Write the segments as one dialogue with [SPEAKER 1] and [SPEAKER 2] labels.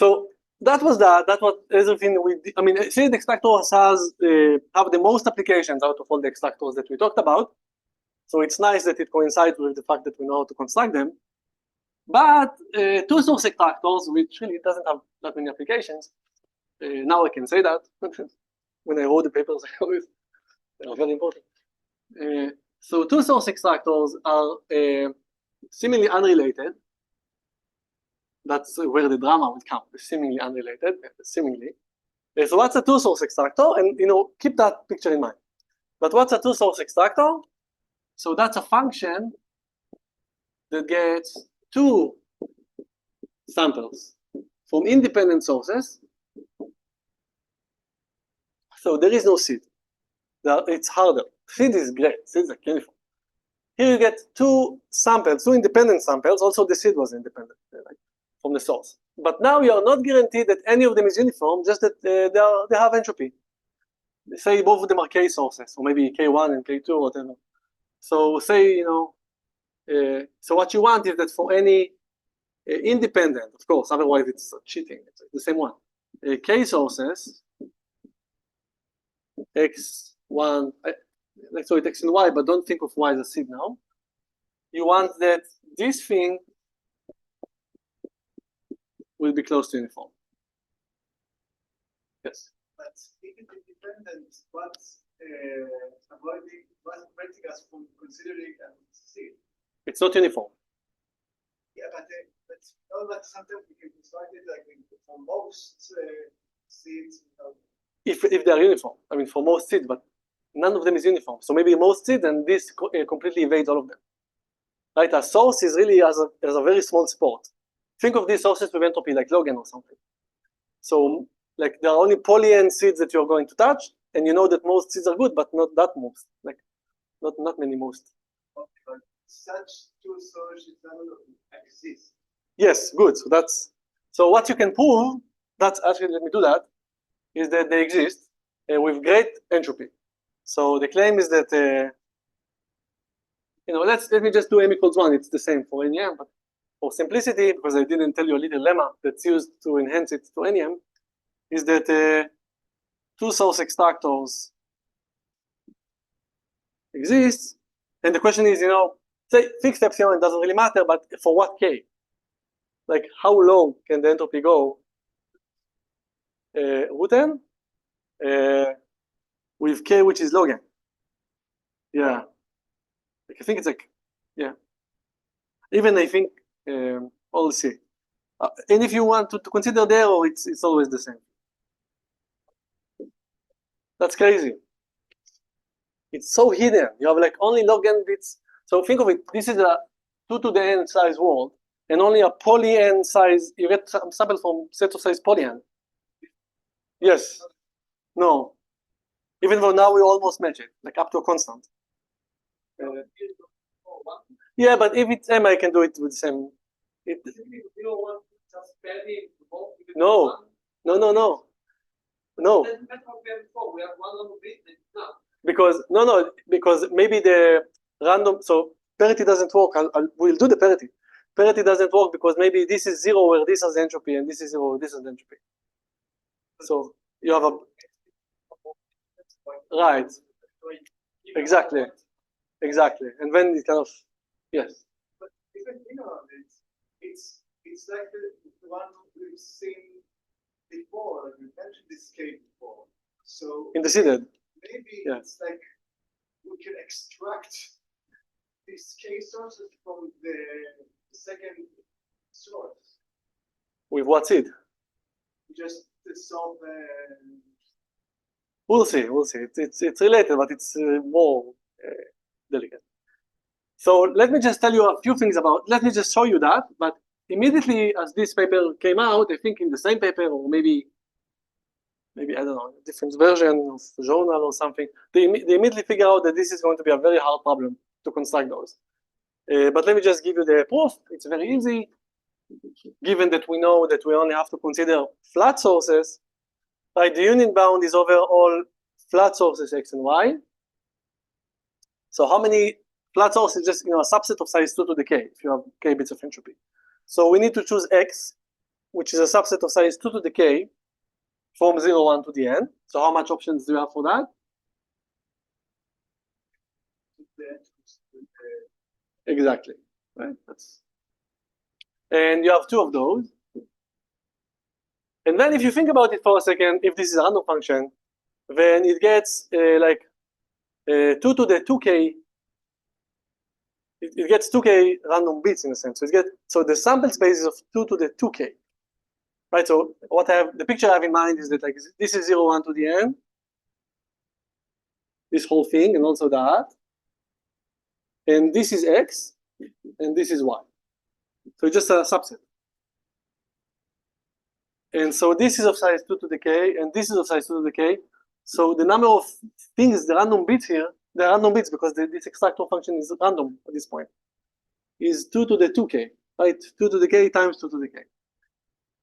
[SPEAKER 1] So that was that. That was everything we did. I mean, seed extractors have the most applications out of all the extractors that we talked about. So it's nice that it coincides with the fact that we know how to construct them. But two-source extractors, which really doesn't have that many applications, now I can say that. When I wrote the papers, they are very important. So two-source extractors are seemingly unrelated. That's where the drama would come, seemingly unrelated, seemingly. So what's a two-source extractor? And keep that picture in mind. But what's a two-source extractor? So that's a function that gets two samples from independent sources. So there is no seed. It's harder. Seed is great. Seed is like uniform. Here you get two samples, two independent samples. Also, the seed was independent from the source. But now you are not guaranteed that any of them is uniform, just that they have entropy. Say both of them are K sources, or maybe K1 and K2 or whatever. So say, so what you want is that for any independent, of course, otherwise it's cheating, it's the same one. K sources, X1, let's call it X and Y, but don't think of Y as a seed now. You want that this thing will be close to uniform. Yes?
[SPEAKER 2] But even independent, what's avoiding, what's preventing us from considering a seed?
[SPEAKER 1] It's not uniform.
[SPEAKER 2] Yeah, but but sometimes we can construct it like for most seeds.
[SPEAKER 1] If they are uniform, I mean for most seeds, but none of them is uniform. So maybe most seeds, and this completely evades all of them. Right? A source is really as a very small support. Think of these sources with entropy like log n or something. So like there are only poly-n seeds that you're going to touch, and you know that most seeds are good, but not that most. Like not many most.
[SPEAKER 2] Okay, but such two sources don't exist.
[SPEAKER 1] Yes, good. So what you can prove, that's actually, let me do that, is that they exist with great entropy. So the claim is that let me just do m equals 1. It's the same for any m, but for simplicity, because I didn't tell you a little lemma that's used to enhance it to any m, is that two source extractors exist, and the question is, say fixed epsilon, it doesn't really matter, but for what k? Like how low can the entropy go? Root n with k which is log n. Yeah, I think it's like, yeah. Even I think we'll see. And if you want to consider the error, it's always the same. That's crazy. It's so hidden. You have like only log n bits. So think of it. This is a 2 to the n size world, and only a poly n size. You get some sample from set of size poly n. Yes. No. Even though now we almost match it, like up to a constant. Yeah, but if it's m, I can do it with the same. No. Because maybe the random, so parity doesn't work. We'll do the parity. Parity doesn't work because maybe this is 0 where this has entropy, and this is 0 where this has entropy. So you have a right. Exactly. And then it kind of, yes.
[SPEAKER 2] But even it's like the one we've seen before. Like we mentioned this case before. So
[SPEAKER 1] in the seeded.
[SPEAKER 2] Maybe
[SPEAKER 1] yes.
[SPEAKER 2] It's like we can extract these K sources from the second source.
[SPEAKER 1] With what seed?
[SPEAKER 2] Just to solve.
[SPEAKER 1] We'll see. It's related, but it's more delicate. So let me just tell you a few things about. Let me just show you that. But immediately as this paper came out, I think in the same paper or maybe I don't know, a different version of the journal or something, they immediately figure out that this is going to be a very hard problem to construct those. But let me just give you the proof. It's very easy. Given that we know that we only have to consider flat sources, right? The union bound is over all flat sources x and y. So how many flat sources? Just a subset of size 2 to the k if you have k bits of entropy. So we need to choose x which is a subset of size 2 to the k from 0, 1 to the n. So how much options do you have for that? Exactly. Right? And you have 2 of those. And then if you think about it for a second, if this is a random function, then it gets like 2 to the 2k. It gets 2k random bits in a sense. So the sample space is of 2 to the 2k. Right, so what I have, the picture I have in mind is that like this is 0, 1 to the n, this whole thing, and also that. And this is x, and this is y. So it's just a subset. And so this is of size 2 to the k, and this is of size 2 to the k. So the number of things, the random bits here, the random bits, because this extractor function is random at this point, is 2 to the 2k, right? 2 to the k times 2 to the k.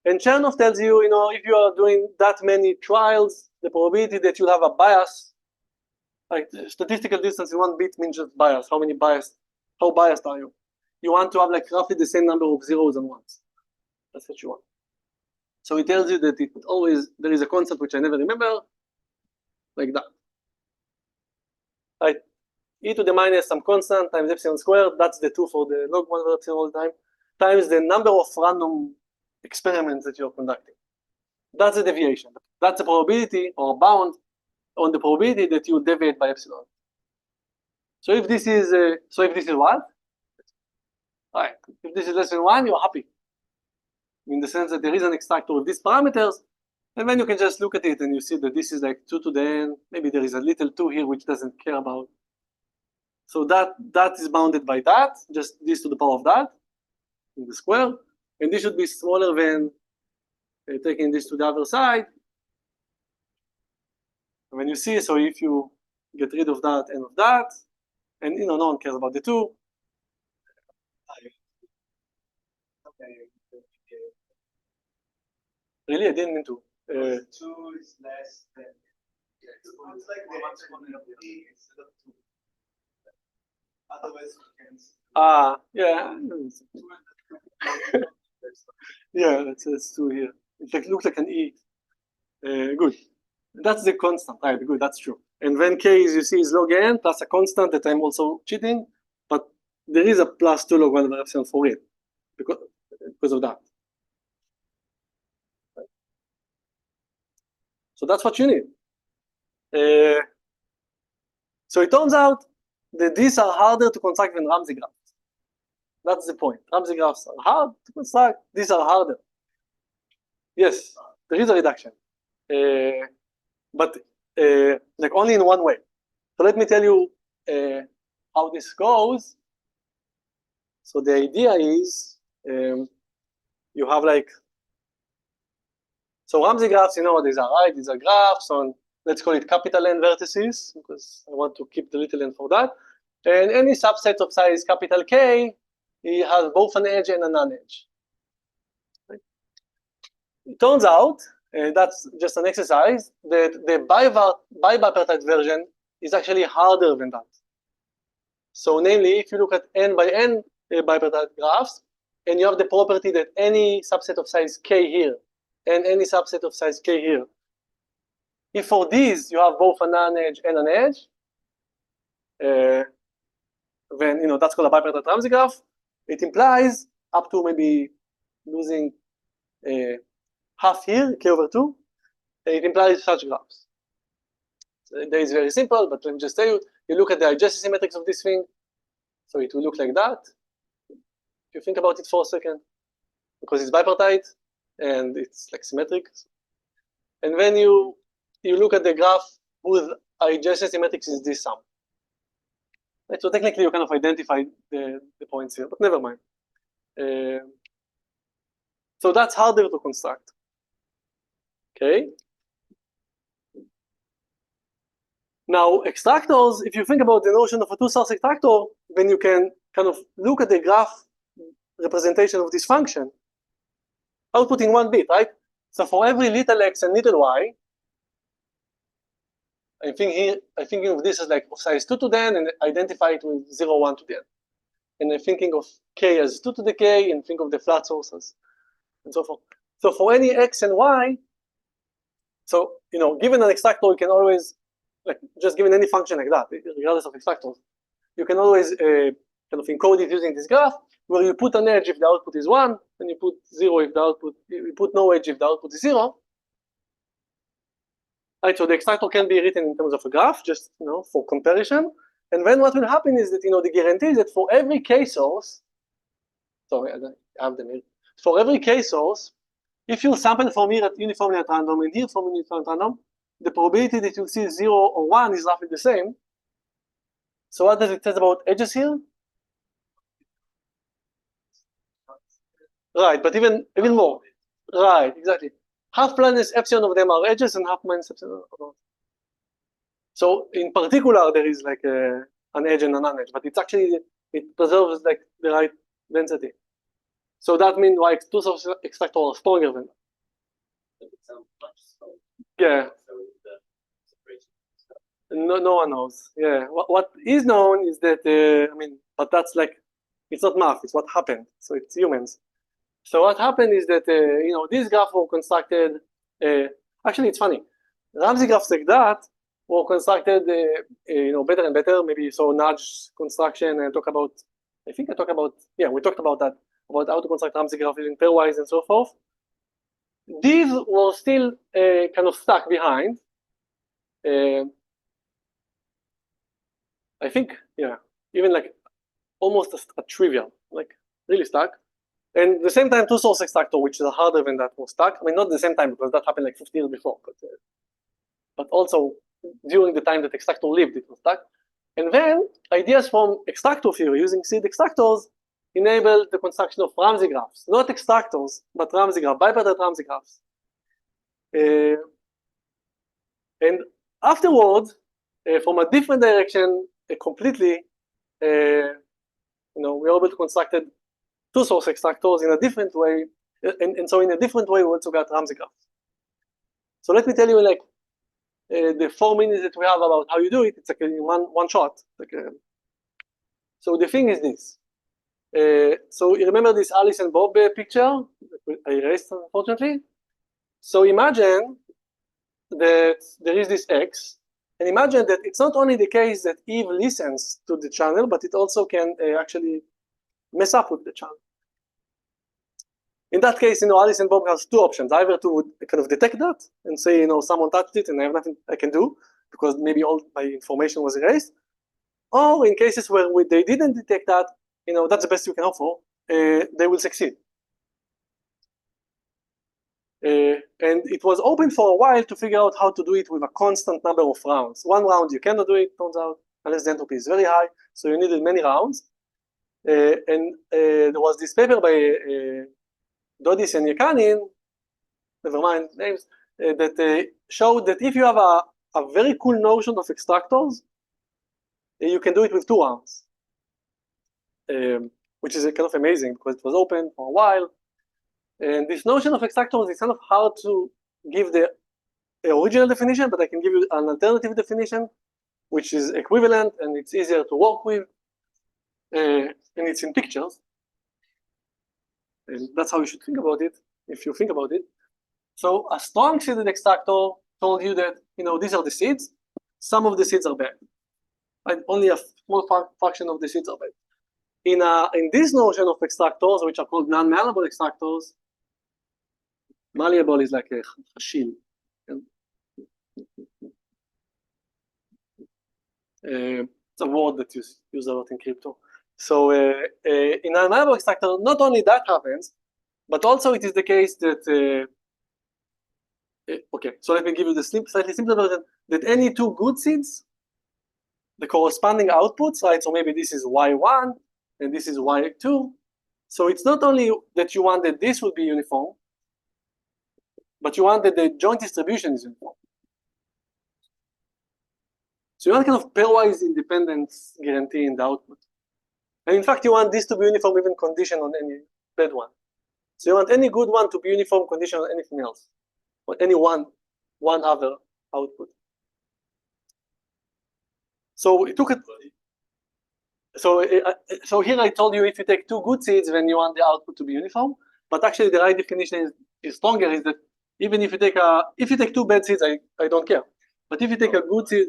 [SPEAKER 1] And Chernoff tells you, if you are doing that many trials, the probability that you have a bias, like statistical distance in one bit means just bias. How biased are you? You want to have like roughly the same number of zeros and ones. That's what you want. So it tells you that there is a constant which I never remember, like that. Right? E to the minus some constant times epsilon squared, that's the 2 for the log 1 over epsilon all the time, times the number of random experiments that you're conducting. That's a deviation. That's a probability or bound on the probability that you deviate by epsilon. So if this is what? All right. If this is less than 1, you're happy. In the sense that there is an extractor with these parameters, and then you can just look at it and you see that this is like 2 to the n. Maybe there is a little 2 here which doesn't care about. So that is bounded by that, just this to the power of that in the square. And this should be smaller than taking this to the other side. And when you see, so if you get rid of that and of that, and no one cares about the 2. Really, I didn't mean to.
[SPEAKER 2] 2 is less than. It's like the exponent of e instead of 2. Otherwise, you can.
[SPEAKER 1] Yeah. Yeah, that's 2 here. It looks like an e. Good. That's the constant, right? Good, that's true. And then k, as you see, is log n plus a constant that I'm also cheating, but there is a plus 2 log 1 over epsilon for it because of that. So that's what you need. So it turns out that these are harder to construct than Ramsey graphs. That's the point. Ramsey graphs are hard to construct. These are harder. Yes, there is a reduction, but like only in one way. So let me tell you how this goes. So the idea is you have like, so Ramsey graphs, you know what these are, right? These are graphs on, let's call it capital N vertices, because I want to keep the little n for that. And any subset of size capital K, it has both an edge and a non-edge. Right? It turns out, that's just an exercise, that the bipartite version is actually harder than that. So namely, if you look at n by n bipartite graphs, and you have the property that any subset of size k here, and any subset of size k here, if for these you have both a non-edge and an edge, then that's called a bipartite Ramsey graph. It implies up to maybe losing half here, k over 2. It implies such graphs. So that is very simple, but let me just tell you, you look at the adjacency symmetrics of this thing, so it will look like that. If you think about it for a second, because it's bipartite and it's like symmetric. And then you look at the graph with adjacency symmetrics is this sum. Right, so technically you kind of identify the points here, but never mind. So that's harder to construct. Okay. Now extractors, if you think about the notion of a two-source extractor, then you can kind of look at the graph representation of this function, outputting one bit, right? So for every little x and little y, I'm thinking of this as like of size 2 to the n and identify it with 0, 1 to the n. And I'm thinking of k as 2 to the k and think of the flat sources and so forth. So for any x and y, so given an extractor, you can always just given any function like that, regardless of extractors, you can always kind of encode it using this graph, where you put an edge if the output is 1, and you put 0 if the output, you put no edge if the output is 0. Right, so the extractor can be written in terms of a graph, just for comparison. And then what will happen is that the guarantee is that for every k source, sorry, I have them here. For every k source, if you sample from here uniformly at random and here from uniformly at random, the probability that you'll see 0 or 1 is roughly the same. So what does it say about edges here? Right, but even more. Right, exactly. Half minus epsilon of them are edges and half minus epsilon are not. So in particular, there is like an edge and a non-edge, but it's actually, it preserves like the right density. So that means why two source extractor are stronger than that. Yeah. No one knows. Yeah. What is known is that but that's like, it's not math. It's what happened. So it's humans. So what happened is that these graphs were constructed. Actually, it's funny. Ramsey graphs like that were constructed, better and better. Maybe you saw nudge construction and talk about. I think I talked about. Yeah, we talked about that, about how to construct Ramsey graph using pairwise and so forth. These were still kind of stuck behind. I think, yeah, even like almost a trivial, like really stuck. And at the same time, two source extractor, which is harder than that, was stuck. I mean, not at the same time because that happened like 50 years before, but also during the time that extractor lived, it was stuck. And then ideas from extractor theory using seed extractors enabled the construction of Ramsey graphs, not extractors, but Ramsey graphs, bipartite Ramsey graphs. And afterwards, from a different direction, completely, we were able to construct two source extractors in a different way, and so in a different way we also got Ramsey graphs. So let me tell you like the 4 minutes that we have about how you do it. It's like one shot. So the thing is this. So you remember this Alice and Bob picture that I erased, unfortunately? So imagine that there is this X, and imagine that it's not only the case that Eve listens to the channel, but it also can actually mess up with the channel. In that case, Alice and Bob has two options: either to kind of detect that and say, someone touched it and I have nothing I can do because maybe all my information was erased, or in cases where they didn't detect that, that's the best you can hope for, they will succeed. And it was open for a while to figure out how to do it with a constant number of rounds. One round you cannot do it, turns out, unless the entropy is very high, so you needed many rounds. And there was this paper by Dodis and Yekanin, never mind names, that showed that if you have a very cool notion of extractors, you can do it with 2 rounds, which is kind of amazing because it was open for a while. And this notion of extractors is kind of hard to give the original definition, but I can give you an alternative definition, which is equivalent and it's easier to work with, and it's in pictures. And that's how you should think about it, if you think about it. So a strong seeded extractor told you that, these are the seeds. Some of the seeds are bad. And only a small fraction of the seeds are bad. In this notion of extractors, which are called non-malleable extractors, malleable is like a shield. It's a word that you use a lot in crypto. So in a malleable extractor, not only that happens, but also it is the case that, okay, so let me give you the slightly simpler version, that any 2 good seeds, the corresponding outputs, right? So maybe this is Y1 and this is Y2. So it's not only that you want that this would be uniform, but you want that the joint distribution is uniform. So you want kind of pairwise independence guarantee in the output. And in fact, you want this to be uniform even condition on any bad one. So you want any good one to be uniform condition on anything else, or any one other output. So it took it. So here I told you if you take 2 good seeds, then you want the output to be uniform. But actually, the right definition is is stronger is that even if you take two bad seeds, I don't care. But if you take a good seed,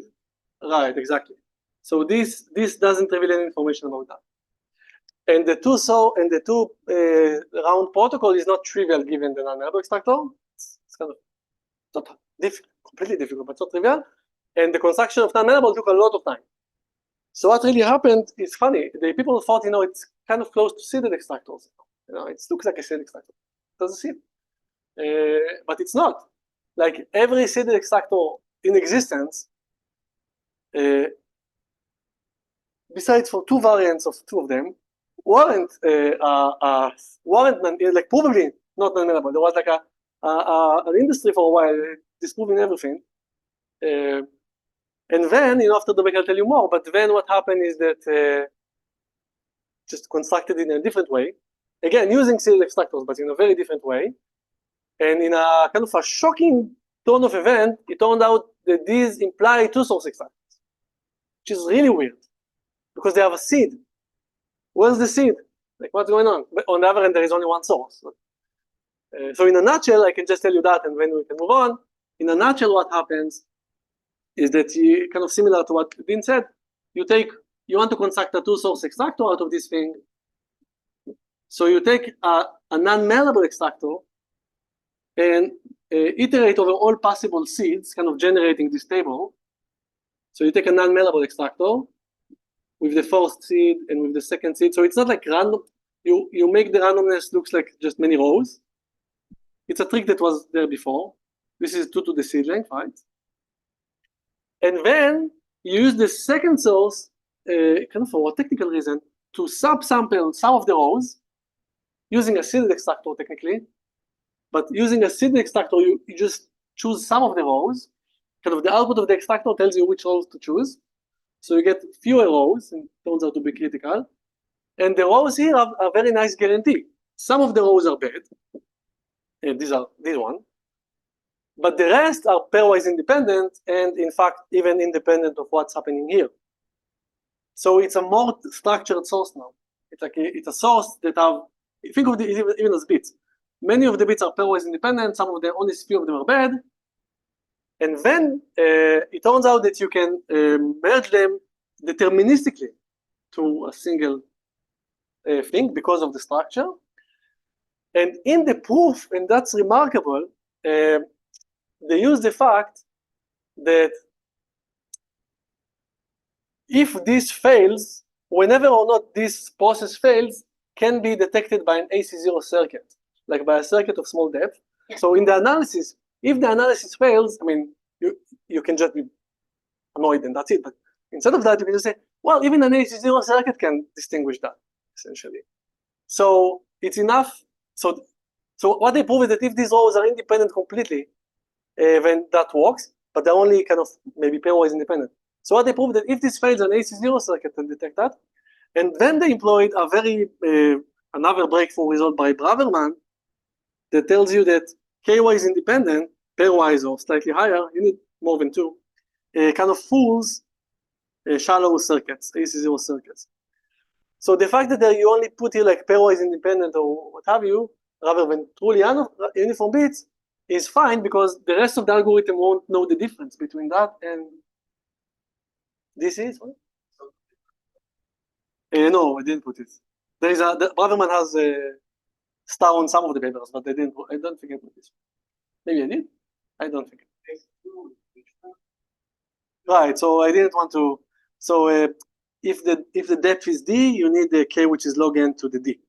[SPEAKER 1] right, exactly. So this doesn't reveal any information about that. And the two round protocol is not trivial given the non-malleable extractor. It's kind of not difficult, completely difficult, but it's not trivial. And the construction of non-malleable took a lot of time. So what really happened is funny. The people thought, it's kind of close to seeded extractors. It looks like a seeded extractor. It doesn't seed. But it's not. Like every seeded extractor in existence, besides for two variants of two of them, weren't like probably not non-malleable. There was like an industry for a while disproving everything. And then, after the break, I'll tell you more. But then what happened is that just constructed in a different way. Again, using seeded extractors, but in a very different way. And in a kind of a shocking turn of event, it turned out that these imply two-source extractors, which is really weird because they have a seed. Where's the seed? Like, what's going on? But on the other hand, there is only one source. So in a nutshell, I can just tell you that, and then we can move on. In a nutshell, what happens is that you kind of similar to what Dean said. You want to construct a two-source extractor out of this thing. So you take a non-malleable extractor and iterate over all possible seeds, kind of generating this table. So you take a non-malleable extractor with the first seed and with the second seed. So it's not like random. You make the randomness looks like just many rows. It's a trick that was there before. This is 2 to the seed length, right? And then you use the second source, kind of for a technical reason, to subsample some of the rows using a seeded extractor technically. But using a seeded extractor, you just choose some of the rows. Kind of the output of the extractor tells you which rows to choose. So you get fewer rows, and it turns out to be critical. And the rows here have a very nice guarantee. Some of the rows are bad, and these one. But the rest are pairwise independent, and in fact, even independent of what's happening here. So it's a more structured source now. It's a source that think of it even as bits. Many of the bits are pairwise independent, some of them, only a few of them are bad. And then it turns out that you can merge them deterministically to a single thing because of the structure. And in the proof, and that's remarkable, they use the fact that if this fails, whenever or not this process fails, can be detected by an AC0 circuit, like by a circuit of small depth. So in the analysis, if the analysis fails, I mean, you can just be annoyed and that's it. But instead of that, you can just say, well, even an AC0 circuit can distinguish that, essentially. So it's enough. So what they prove is that if these rows are independent completely, then that works, but they're only kind of maybe pairwise independent. So what they proved that if this fails, an AC0 circuit can detect that. And then they employed a another breakthrough result by Braverman that tells you that KY is independent, pairwise or slightly higher, you need more than two, kind of fools shallow circuits, AC0 circuits. So the fact that you only put here like pairwise independent or what have you, rather than truly uniform bits, is fine because the rest of the algorithm won't know the difference between that and this is what? No, I didn't put it. There is Braverman has a star on some of the papers, but I don't think I put this. Maybe I did. I don't think. Right. So I didn't want to. So if the depth is d, you need the k, which is log n to the d.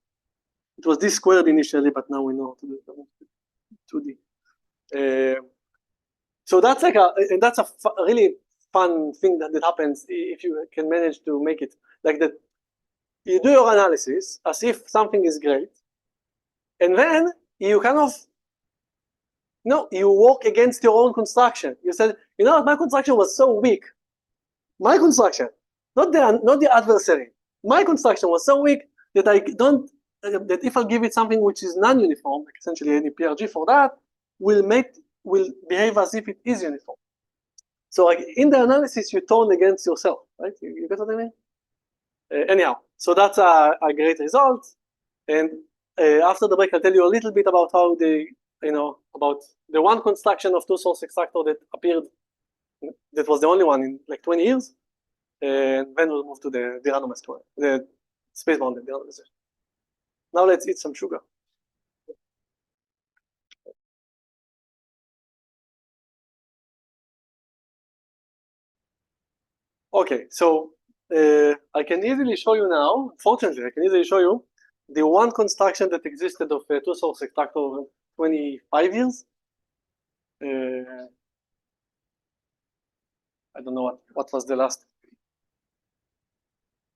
[SPEAKER 1] It was d squared initially, but now we know to do 2d. So that's like and that's a really fun thing that happens if you can manage to make it like that. You do your analysis as if something is great, and then you kind of you work against your own construction. You said, you know what, my construction was so weak. My construction, not the adversary. My construction was so weak that that if I give it something which is non-uniform, like essentially any PRG for that, will behave as if it is uniform. So like in the analysis, you turn against yourself, right? You get what I mean? Anyhow, so that's a great result. And after the break, I'll tell you a little bit about how they about the one construction of two-source extractor that appeared, that was the only one in like 20 years, and then we'll move to the randomized one, the space-bounded randomization. Now let's eat some sugar. Okay, so I can easily show you now, fortunately, I can easily show you the one construction that existed of a two-source extractor over 25 years. I don't know what was the last.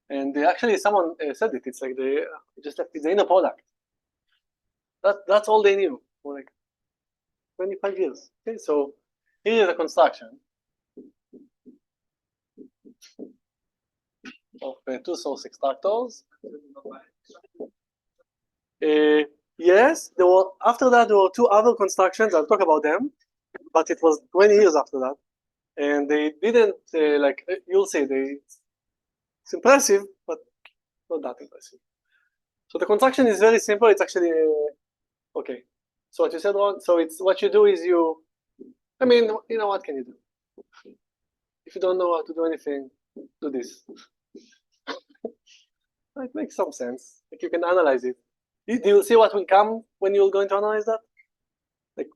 [SPEAKER 1] And actually someone said it, it's like they just left the inner product. That's all they knew for like 25 years. Okay, so here is a construction of two-source extractors. Yes, after that there were two other constructions. I'll talk about them, but it was 20 years after that, and they didn't like you'll see it's impressive, but not that impressive. So the construction is very simple. It's actually okay. So what you said, Ron, so it's what you do is I mean, what can you do? If you don't know how to do anything, do this. It makes some sense. Like you can analyze it. Do you see what will come when you're going to analyze that? Like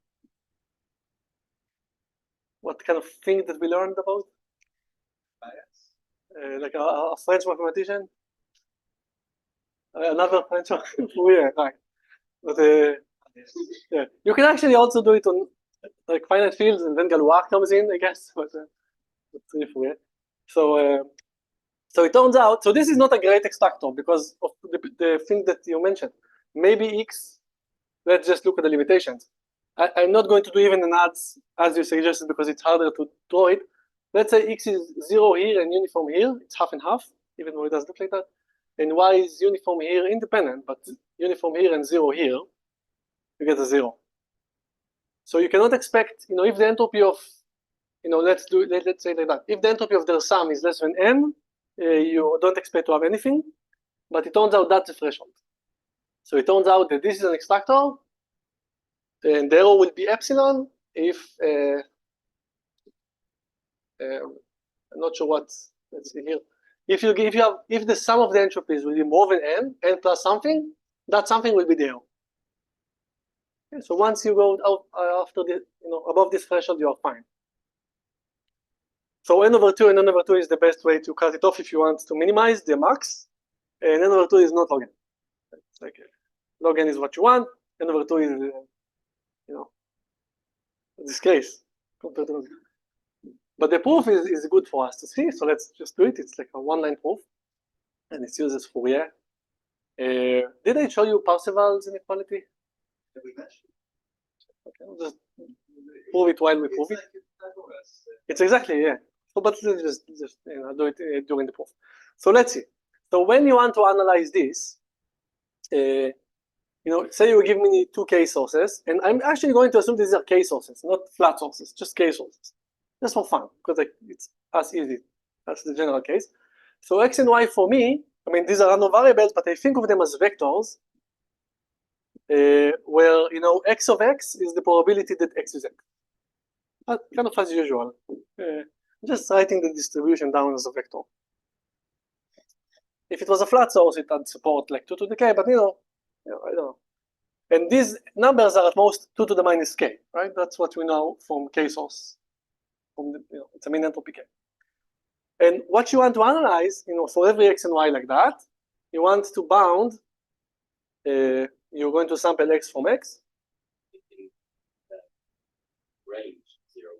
[SPEAKER 1] what kind of thing that we learned about? Like a French mathematician? Another French yeah, right. But yeah, you can actually also do it on like finite fields, and then Galois comes in, I guess. But it's really weird. So it turns out, so this is not a great extractor because of the thing that you mentioned. Maybe X, let's just look at the limitations. I'm not going to do even an adds as you suggested because it's harder to draw it. Let's say X is 0 here and uniform here. It's half and half, even though it doesn't look like that. And Y is uniform here, independent, but uniform here and 0 here. You get a 0. So you cannot expect, if the entropy of, let's say like that. If the entropy of their sum is less than n, you don't expect to have anything. But it turns out that's the threshold. So it turns out that this is an extractor, and the error will be epsilon if I'm not sure what. Let's see here. If the sum of the entropies will be more than n plus something, that something will be the error. Okay, so once you go out after the above this threshold, you are fine. So n/2 and n/2 is the best way to cut it off if you want to minimize the max, and n/2 is not log n. It's like log n is what you want, n/2 is a disgrace compared to log n. But the proof is good for us to see, so let's just do it. It's like a one-line proof, and it uses Fourier. Did I show you Parseval's inequality? Okay, I'll just prove it while we prove it. It's exactly, yeah. So, but let's just do it during the proof. So let's see. So when you want to analyze this, say you give me two K sources, and I'm actually going to assume these are K sources, not flat sources, just K sources. Just for fun, because it's as easy. That's the general case. So X and Y for me, these are random variables, but I think of them as vectors, where X of X is the probability that X is X. Kind of as usual. Just writing the distribution down as a vector. If it was a flat source, it would support like 2 to the k, but I don't know. And these numbers are at most 2 to the minus k, right? That's what we know from k source. It's a mean entropy k. And what you want to analyze, for every x and y like that, you want to bound. You're going to sample x from x.
[SPEAKER 3] Range 0,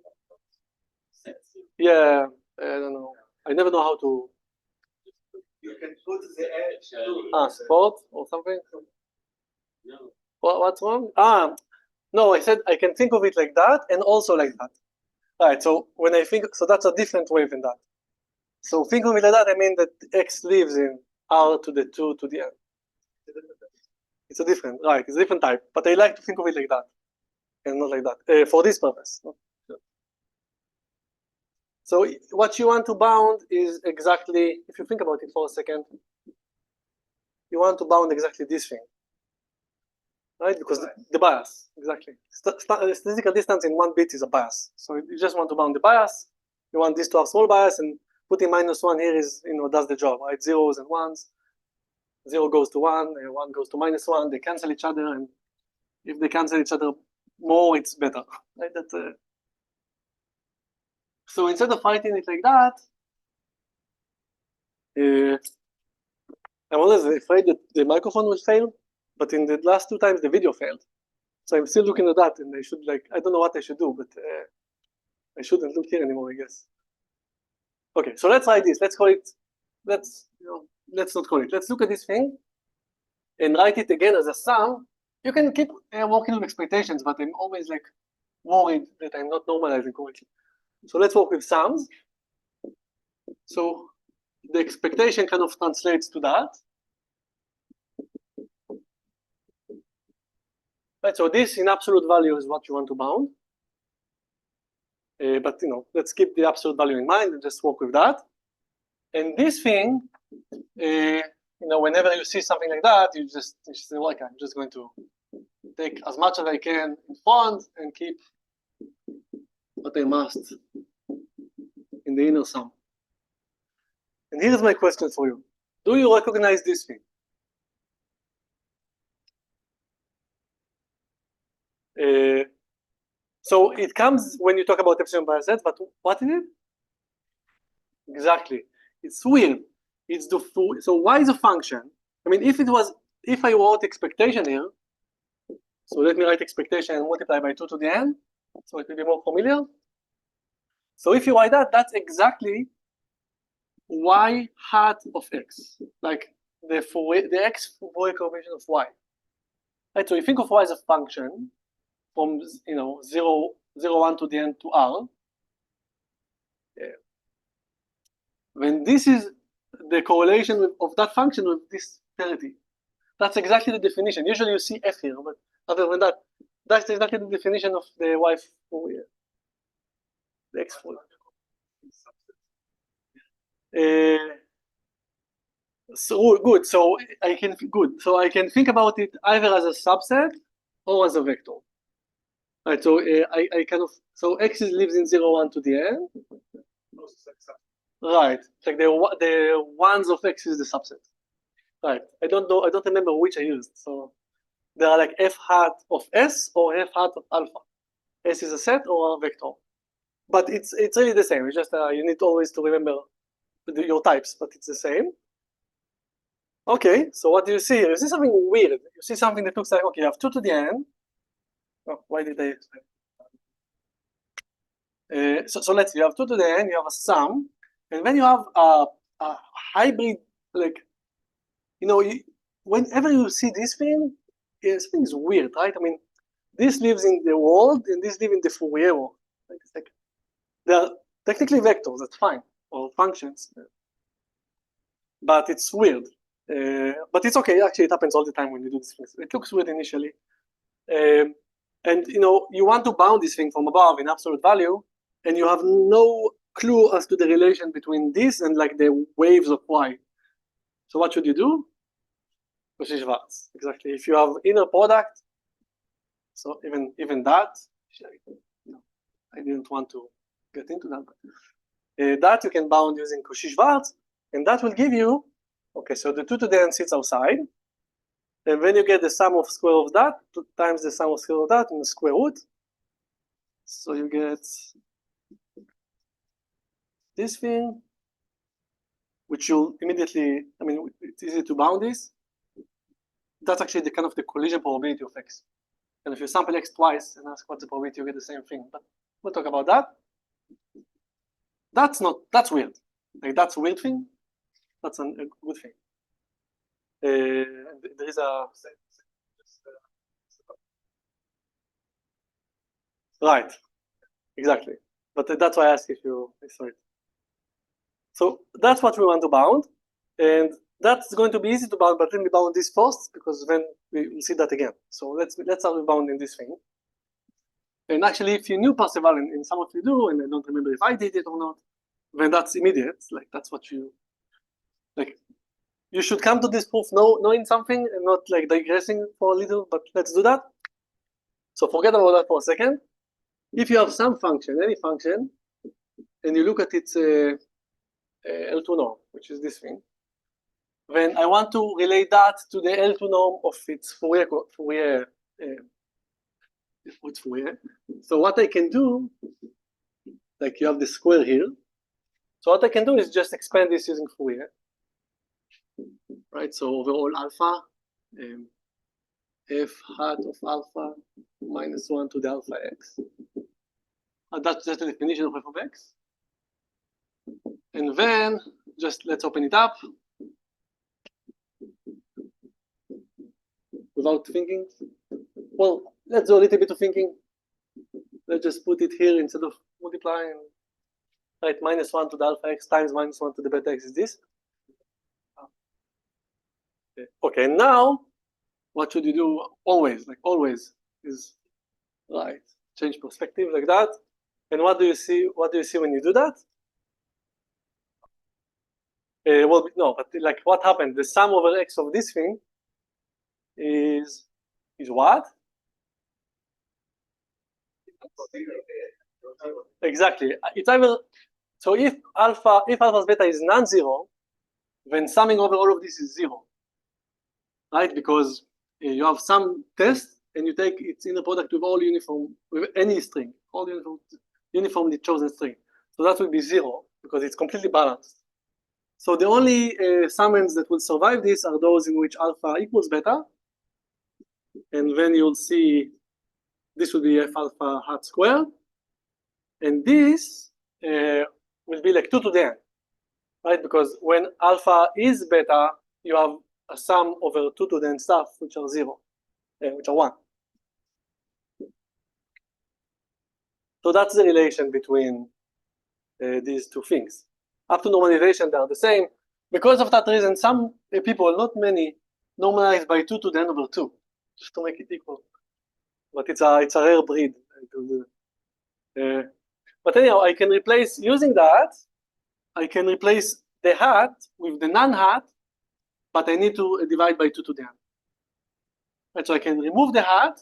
[SPEAKER 3] 1,
[SPEAKER 1] Yeah, I don't know. I never know how to.
[SPEAKER 2] You can put the edge.
[SPEAKER 1] Support or something.
[SPEAKER 3] No.
[SPEAKER 1] What's wrong? No, I said I can think of it like that and also like that. Right, so when I think, so that's a different way than that. So think of it like that, I mean that x lives in R to the 2 to the n. It's a different, right, it's a different type, but I like to think of it like that and not like that, for this purpose. So what you want to bound is exactly, if you think about it for a second, you want to bound exactly this thing. right? Because the bias, exactly. Statistical distance in 1 bit is a bias. So you just want to bound the bias. You want this to have small bias, and putting -1 here is, does the job, right? Zeros and ones. 0 goes to 1, and 1 goes to -1. They cancel each other, and if they cancel each other more, it's better, right? So instead of writing it like that, I'm always afraid that the microphone will fail, but in the last 2 times the video failed. So I'm still looking at that, and I should I don't know what I should do, but I shouldn't look here anymore, I guess. Okay, so let's write this. Let's call it. Let's not call it. Let's look at this thing and write it again as a sum. You can keep working on expectations, but I'm always worried that I'm not normalizing correctly. So let's work with sums. So the expectation kind of translates to that. Right, so this in absolute value is what you want to bound. But let's keep the absolute value in mind and just work with that. And this thing, whenever you see something like that, you just say, okay, I'm just going to take as much as I can in front and keep what I must in the inner sum. And here's my question for you. Do you recognize this thing? So it comes when you talk about epsilon bias sets, but what is it? Exactly. It's weird. It's the so y is a function. I mean, if I wrote expectation here, so let me write expectation and multiply by 2 to the n, so it will be more familiar. So if you write that, that's exactly y hat of x, like the x Fourier coefficient of y. Right. So you think of y as a function from 0, 1 to the n to r. When this is the correlation of that function with this parity. That's exactly the definition. Usually you see f here, but other than that, that's exactly the definition of the y Fourier, the x Fourier. So good. So I can think about it either as a subset or as a vector. Right. So I kind of x lives in 0, 1 to the n. Right. It's like the ones of x is the subset. Right. I don't know. I don't remember which I used. So there are like f hat of s or f hat of alpha. S is a set or a vector. But it's really the same. It's just you need always to remember your types, but it's the same. Okay, so what do you see here? You see something weird. You see something that looks like, okay, you have 2 to the n. Oh, why did I? So let's see, you have 2 to the n, you have a sum, and then you have a hybrid, whenever you see this thing, something is weird, right? I mean, this lives in the world, and this lives in the Fourier world. They're technically vectors, that's fine, or functions, but it's weird. But it's okay. Actually, it happens all the time when you do these things. It looks weird initially, and you want to bound this thing from above in absolute value, and you have no clue as to the relation between this and the waves of y. So what should you do? Cauchy-Schwarz. Exactly. If you have inner product, so even that, I didn't want to get into that, but that you can bound using Cauchy-Schwarz, and that will give you. Okay, so the 2 to the n sits outside, and then you get the sum of square of that times the sum of square of that in the square root. So you get this thing, which you'll immediately, it's easy to bound this. That's actually the kind of the collision probability of x. And if you sample x twice and ask what's the probability, you get the same thing. But we'll talk about that. That's weird. That's a weird thing. That's a good thing. There is a right, exactly. But that's why I asked if you sorry. So that's what we want to bound, and that's going to be easy to bound. But let me bound this first, because then we will see that again. So let's start bounding this thing. And actually, if you knew Parseval, and some of you do, and I don't remember if I did it or not, then that's immediate. That's what you you should come to this proof knowing something and not like digressing for a little, but let's do that. So forget about that for a second. If you have some function, any function, and you look at its L2 norm, which is this thing, then I want to relate that to the L2 norm of its Fourier. So what I can do, like you have the square here. So what I can do is just expand this using Fourier, right? So overall alpha, f hat of alpha minus 1 to the alpha x. That's just the definition of f of x. And then just let's open it up without thinking. Well, let's do a little bit of thinking. Let's just put it here instead of multiplying. Right, minus 1 to the alpha x times minus 1 to the beta x is this. Okay, now what should you do? Always, like always, is right. Change perspective like that. And what do you see? What do you see when you do that? Well, no, but like what happened? The sum over x of this thing is what? Exactly. It's either so if alpha's beta is non-zero, then summing over all of this is 0, right? Because you have some test and you take its inner product with all uniform with any string, all uniformly chosen string. So that will be 0 because it's completely balanced. So the only summands that will survive this are those in which alpha equals beta, and then you'll see this will be f alpha hat squared, and this will be like 2 to the n, right? Because when alpha is beta, you have a sum over 2 to the n stuff, which are 0, which are 1. So that's the relation between these two things. Up to normalization, they are the same. Because of that reason, some people, not many, normalize by 2 to the n over 2, just to make it equal. But it's a rare breed. But anyhow, I can replace, using that, I can replace the hat with the non-hat, but I need to divide by 2 to the n. Right, so I can remove the hat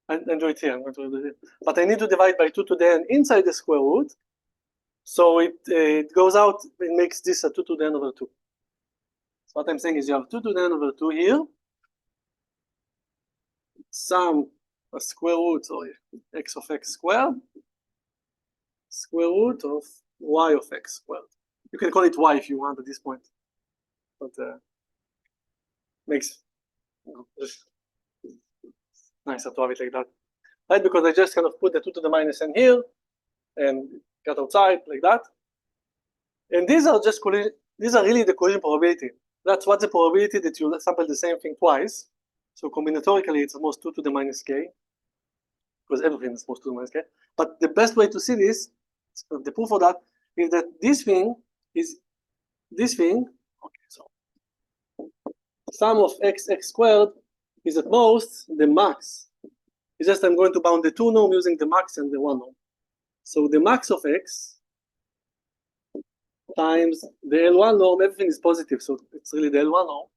[SPEAKER 1] and do it here. I'm going to do it here. But I need to divide by 2 to the n inside the square root. So it goes out and makes this a 2 to the n over 2. So what I'm saying is you have 2 to the n over 2 here. Sum a square root of x of x squared, square root of y of x squared. You can call it y if you want at this point, but makes just nicer to have it like that, right? Because I just kind of put the 2 to the minus n here and got outside like that. And these are just these are really the collision probability. That's what's the probability that you sample the same thing twice. So combinatorically, it's almost 2 to the minus k, because everything is almost 2 to the minus k. But the best way to see this, the proof for that, is that this thing is this thing. Okay, so sum of x squared is at most the max. It's just I'm going to bound the 2 norm using the max and the 1 norm. So the max of x times the L1 norm, everything is positive, so it's really the L1 norm.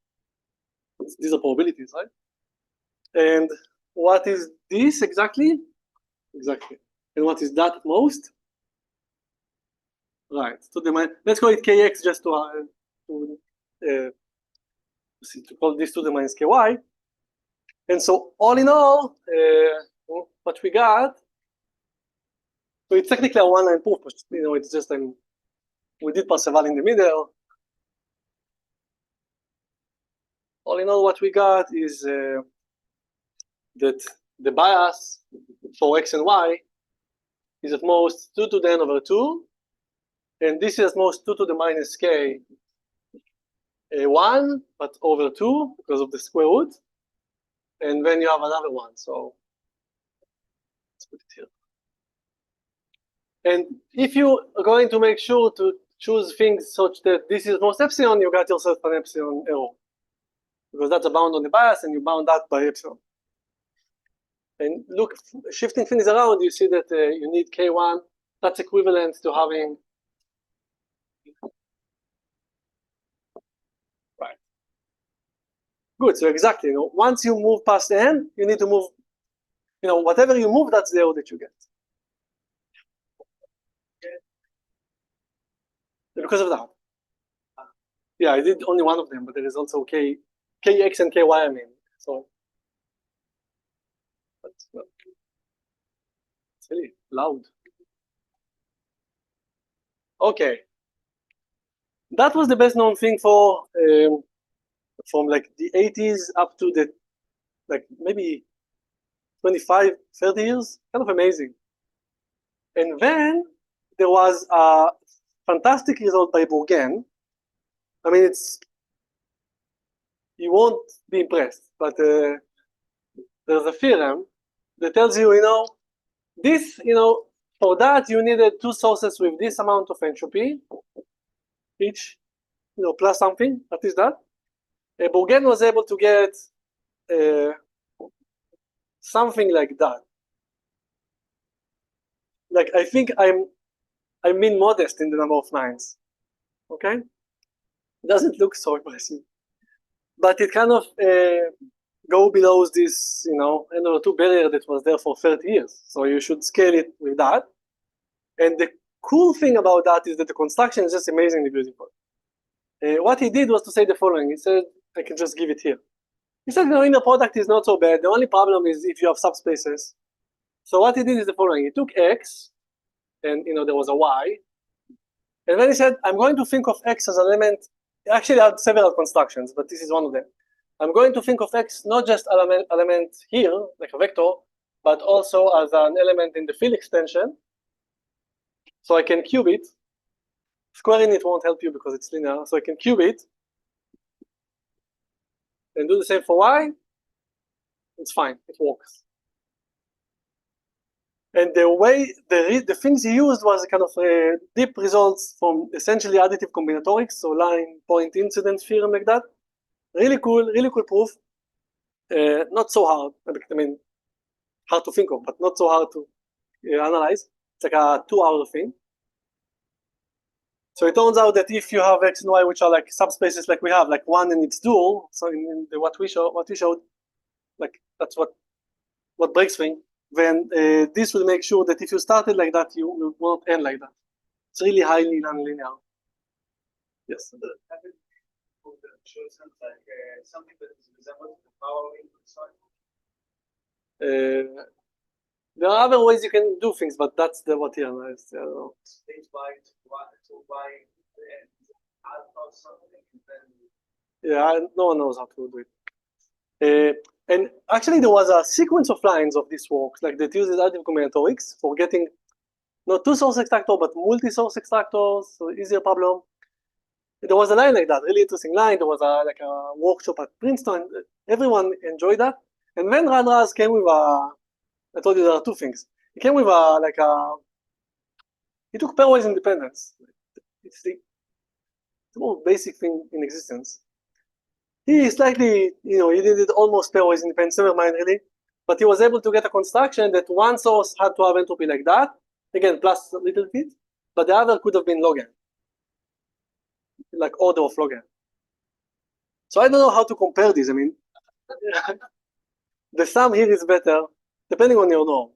[SPEAKER 1] These are probabilities, right? And what is this exactly? Exactly. And what is that at most? Right. So let's call it kx just to call this to the minus ky. And so all in all, what we got, so it's technically a one-line proof, but it's just we did Parseval in the middle. All in all, what we got is that the bias for x and y is at most 2 to the n over 2, and this is at most 2 to the minus k 1, but over 2 because of the square root, and then you have another one. So let's put it here. And if you are going to make sure to choose things such that this is most epsilon, you got yourself an epsilon error, because that's a bound on the bias, and you bound that by epsilon. And look, shifting things around, you see that you need k1. That's equivalent to having, right? Good. So exactly, once you move past n, you need to move, whatever you move, that's the O that you get. Because of that. Yeah, I did only one of them, but there is also kx and ky, I mean. So it's really loud. Okay. That was the best known thing from like the 80s up to the like maybe 25, 30 years. Kind of amazing. And then there was a fantastic result by Bourgain. I mean, you won't be impressed, but there's a theorem that tells you, this, for that you needed two sources with this amount of entropy, each, plus something. What is that? Bourgain was able to get something like that. Like, I think I'm being modest in the number of lines. Okay? It doesn't look so impressive. But it kind of go below this, N/2 barrier that was there for 30 years. So you should scale it with that. And the cool thing about that is that the construction is just amazingly beautiful. What he did was to say the following. He said, I can just give it here. He said, inner product is not so bad. The only problem is if you have subspaces. So what he did is the following. He took X, and there was a Y. And then he said, I'm going to think of X as an element. He actually had several constructions, but this is one of them. I'm going to think of X not just element here, like a vector, but also as an element in the field extension. So I can cube it. Squaring it won't help you because it's linear. So I can cube it and do the same for Y. It's fine. It works. And the way the things he used was kind of deep results from essentially additive combinatorics, so line point incidence theorem like that. Really cool proof. Not so hard. I mean, hard to think of, but not so hard to analyze. It's like a 2-hour thing. So it turns out that if you have X and Y, which are like subspaces like we have, like one and its dual, so in what we showed, like that's what breaks thing, then this will make sure that if you started like that, you won't end like that. It's really highly nonlinear. Yes.
[SPEAKER 2] Shows like something that is resembled to the power inside.
[SPEAKER 1] There are other ways you can do things, but that's what he analyzed. I don't know.
[SPEAKER 2] Stage by to by alpha something, and then
[SPEAKER 1] Yeah, no one knows how to do it. And actually, there was a sequence of lines of this work, like that uses additive combinatorics for getting not two-source extractor, but multi-source extractors, so easier problem. There was a line like that, really interesting line. There was like a workshop at Princeton. Everyone enjoyed that. And then Ran Raz came with I told you there are two things. He came with he took pairwise independence. It's the most basic thing in existence. He slightly, he did it almost pairwise independence, never mind really. But he was able to get a construction that one source had to have entropy like that, again, plus a little bit, but the other could have been log n, like order of log n. So I don't know how to compare these. I mean, the sum here is better, depending on your norm.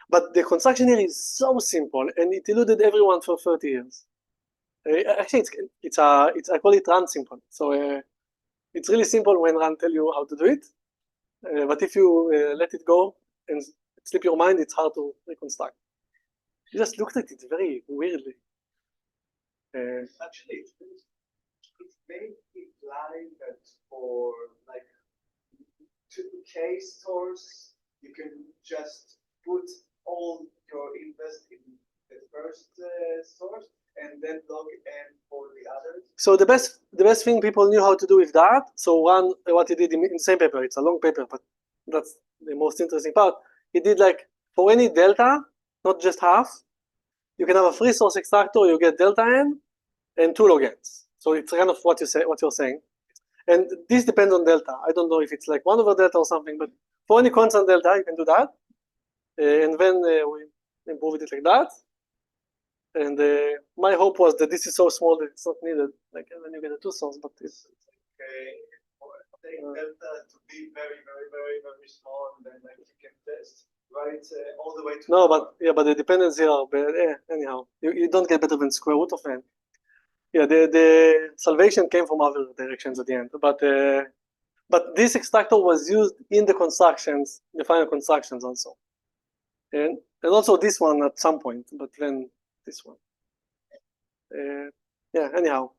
[SPEAKER 1] But the construction here is so simple, and it eluded everyone for 30 years. Actually, I call it run simple. So it's really simple when run tell you how to do it. But if you let it go and slip your mind, it's hard to reconstruct. You just looked at it very weirdly.
[SPEAKER 2] actually it's made implying that for like 2K stores, you can just put all your invest in the first source and then log n for the others.
[SPEAKER 1] So the best thing people knew how to do with that. So one, what he did in the same paper, it's a long paper, but that's the most interesting part. He did like for any delta, not just half, you can have a free source extractor, you get delta n and 2 log n's. So it's kind of what you're saying. And this depends on delta. I don't know if it's like 1 over delta or something, but for any constant delta, you can do that. And then we improve it like that. And my hope was that this is so small that it's not needed. Like, and then you get a 2 source, but it's
[SPEAKER 2] Okay, take delta to be very, very, very, very small, and then like you can test right all the way to
[SPEAKER 1] No, but yeah, but the dependency are anyhow. You don't get better than square root of n. Yeah, the salvation came from other directions at the end, but this extractor was used in the constructions, the final constructions also, and also this one at some point, but then this one. Yeah, anyhow.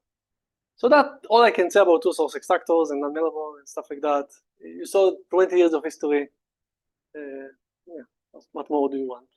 [SPEAKER 1] So that all I can say about two-source extractors and nonmalleable and stuff like that. You saw 20 years of history. Yeah, what more do you want?